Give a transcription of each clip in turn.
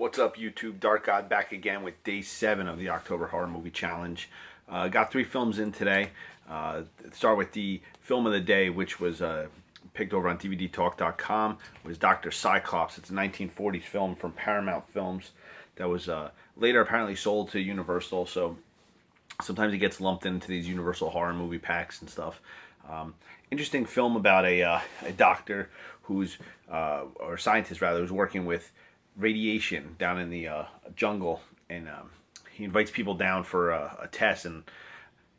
What's up, YouTube? Dark God back again with day 7 of the October Horror Movie Challenge. Got 3 films in today. Start with the film of the day, which was picked over on DVDtalk.com. Was Dr. Cyclops. It's a 1940s film from Paramount Films that was later apparently sold to Universal. So sometimes it gets lumped into these Universal horror movie packs and stuff. Interesting film about a doctor who's, or scientist rather, who's working with radiation down in the jungle, and he invites people down for a test, and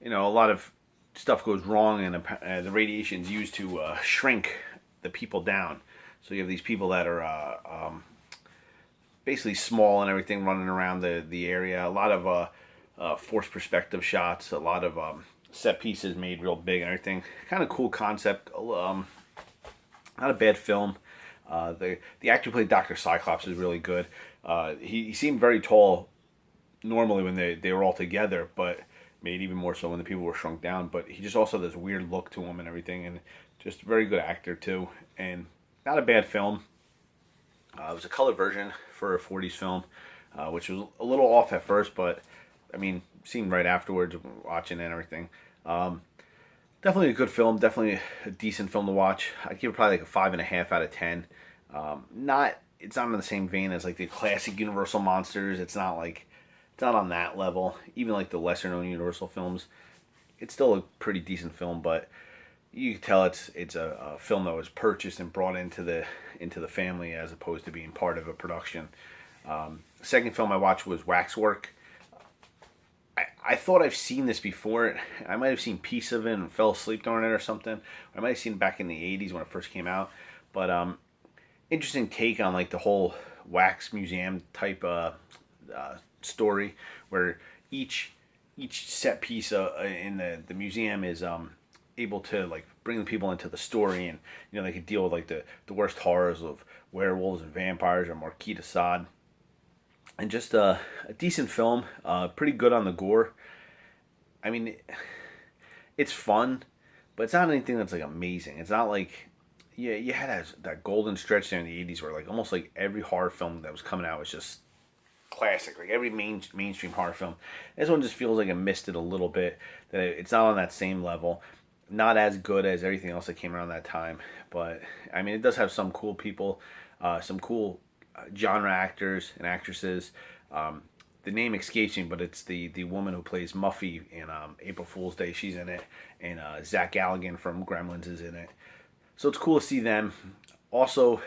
a lot of stuff goes wrong, and the radiation is used to shrink the people down. So you have these people that are basically small and everything running around the area. A lot of forced perspective shots, a lot of set pieces made real big and everything. Kind of cool concept. Not a bad film. The actor who played Dr. Cyclops is really good. He seemed very tall normally when they were all together, but made even more so when the people were shrunk down. But he just also has this weird look to him and everything, and just a very good actor too. And not a bad film. It was a color version for a 40s film, which was a little off at first, but I mean, seen right afterwards, watching and everything. Definitely a good film. Definitely a decent film to watch. I'd give it probably like a 5.5 out of 10. It's not in the same vein as like the classic Universal monsters. It's not on that level. Even like the lesser known Universal films, it's still a pretty decent film. But you can tell it's a film that was purchased and brought into the family as opposed to being part of a production. Second film I watched was Waxworks. I thought I've seen this before. I might have seen piece of it and fell asleep during it or something. I might have seen it back in the 80s when it first came out. But interesting take on like the whole wax museum type story, where each set piece in the museum is able to like bring the people into the story, and they could deal with like the worst horrors of werewolves and vampires or Marquis de Sade. And just a decent film, pretty good on the gore. I mean, it's fun, but it's not anything that's like amazing. It's not like, you had that golden stretch there in the 80s where like almost like every horror film that was coming out was just classic. Like every mainstream horror film. This one just feels like it missed it a little bit. That it's not on that same level. Not as good as everything else that came around that time. But I mean, it does have some cool people, some cool genre actors and actresses. The name escapes me, but it's the woman who plays Muffy in April Fool's Day. She's in it, and Zach Galligan from Gremlins is in it. So it's cool to see them. Also,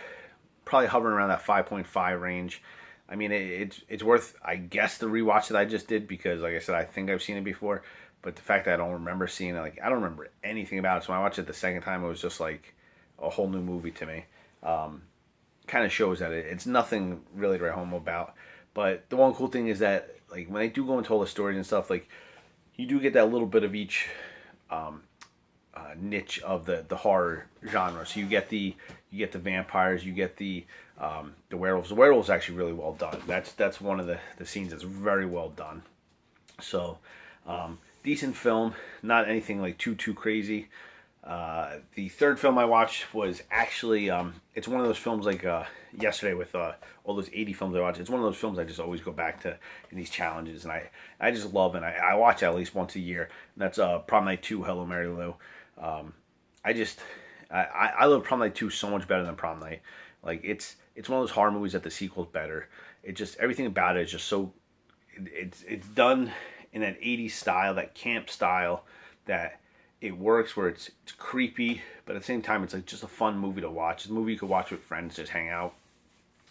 probably hovering around that 5.5 range. I mean, it's worth, I guess, the rewatch that I just did, because, like I said, I think I've seen it before. But the fact that I don't remember seeing it, like I don't remember anything about it. So when I watched it the second time, it was just like a whole new movie to me. Kind of shows that it's nothing really to write home about. But the one cool thing is that like when they do go into all the stories and stuff, like you do get that little bit of each niche of the horror genre. So you get the vampires, you get the werewolves. The werewolves are actually really well done. That's one of the scenes that's very well done. So decent film, not anything like too crazy. The third film I watched was actually, it's one of those films like yesterday with all those 80 films I watched. It's one of those films I just always go back to in these challenges, and I just love it. I watch it at least once a year, and that's Prom Night 2, Hello Mary Lou. I love Prom Night 2 so much better than Prom Night. Like it's one of those horror movies that the sequel's better. It just, everything about it is just so, it's done in that 80s style, that camp style, that it works, where it's creepy, but at the same time it's like just a fun movie to watch. It's a movie you could watch with friends, just hang out.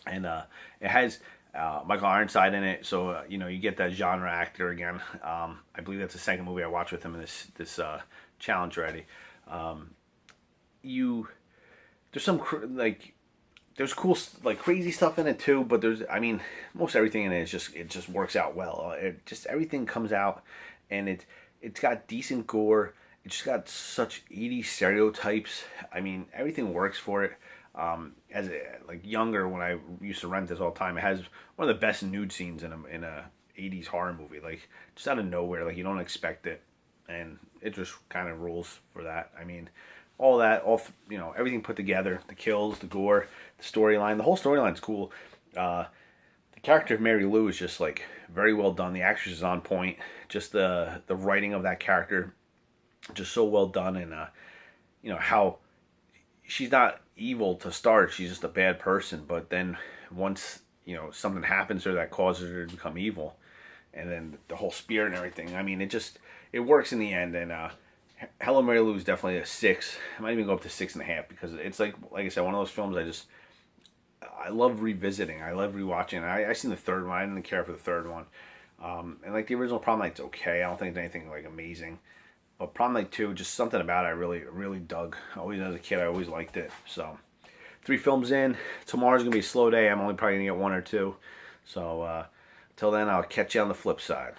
And it has Michael Ironside in it, so you get that genre actor again. I believe that's the second movie I watched with him in this challenge already. There's some there's cool like crazy stuff in it too, but most everything in it just works out well. Everything comes out, and it's got decent gore. It's just got such 80s stereotypes. I mean, everything works for it. As younger, when I used to rent this all the time, it has one of the best nude scenes in a 80s horror movie. Like just out of nowhere, like you don't expect it, and it just kind of rules for that. I mean, everything put together, the kills, the gore, the storyline. The whole storyline's cool. the character of Mary Lou is just like very well done. The actress is on point. Just the writing of that character, just so well done, and you know how she's not evil to start. She's just a bad person, but then once something happens to her that causes her to become evil, and then the whole spirit and everything. I mean, it works in the end. And Hello Mary Lou is definitely a 6. I might even go up to 6.5 because it's like I said, one of those films I love revisiting. I love rewatching. I seen the third one. I didn't care for the third one. And like the original Prom Night's okay. I don't think it's anything like amazing. But Prom Night 2, just something about it I really dug. Always as a kid, I always liked it. So 3 films in. Tomorrow's going to be a slow day. I'm only probably going to get 1 or 2. So till then, I'll catch you on the flip side.